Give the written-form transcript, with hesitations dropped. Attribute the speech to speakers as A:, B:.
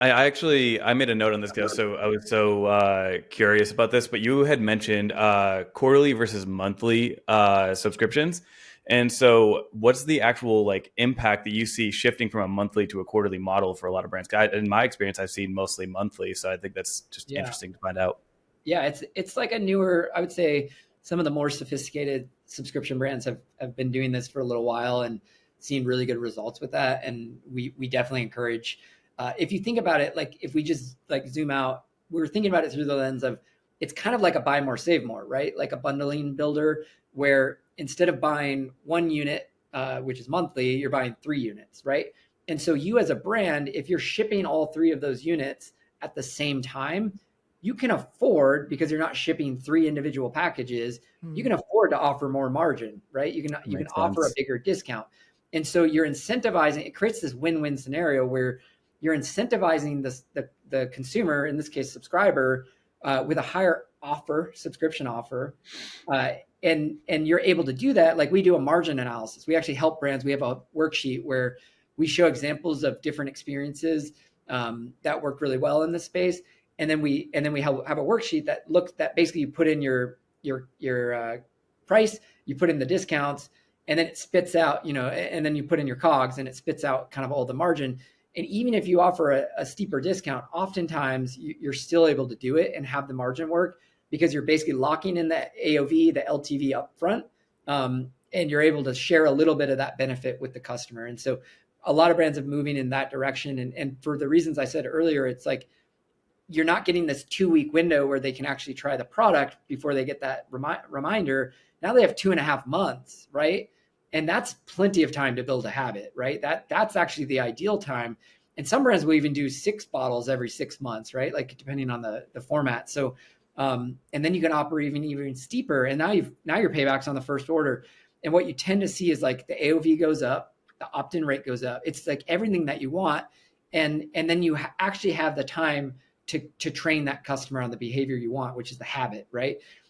A: I made a note on this guy, so I was so curious about this. But you had mentioned quarterly versus monthly subscriptions, and so what's the actual like impact that you see shifting from a monthly to a quarterly model for a lot of brands? In my experience, I've seen mostly monthly, so I think that's just
B: Yeah.
A: interesting to find out.
B: Yeah, it's like a newer, I would say some of the more sophisticated subscription brands have been doing this for a little while and seen really good results with that. And we definitely encourage, if you think about it, like if we just like zoom out, we're thinking about it through the lens of it's kind of like a buy more, save more, right? Like a bundling builder where instead of buying one unit, which is monthly, you're buying 3 units, right? And so you as a brand, if you're shipping all 3 of those units at the same time, you can afford, because you're not shipping 3 individual packages, you can afford to offer more margin, right? You can
A: Makes
B: offer a
A: sense.
B: bigger discount. And so you're incentivizing, it creates this win-win scenario where you're incentivizing the consumer, in this case subscriber, with a higher offer, subscription offer. Uh, and you're able to do that. Like we do a margin analysis. We actually help brands. We have a worksheet where we show examples of different experiences that work really well in this space, and then we have a worksheet that basically you put in your price, you put in the discounts, and then it spits out, and then you put in your cogs, and it spits out kind of all the margin. And even if you offer a steeper discount, oftentimes you're still able to do it and have the margin work because you're basically locking in the AOV, the LTV up front, and you're able to share a little bit of that benefit with the customer. And so a lot of brands are moving in that direction. And for the reasons I said earlier, it's like you're not getting this 2 week window where they can actually try the product before they get that reminder. Now they have 2.5 months, right? And that's plenty of time to build a habit, right? That's actually the ideal time. And some brands will even do 6 bottles every 6 months, right? Like depending on the format. So, and then you can operate even steeper. And now your payback's on the first order. And what you tend to see is like the AOV goes up, the opt-in rate goes up. It's like everything that you want. And then you actually have the time to train that customer on the behavior you want, which is the habit, right?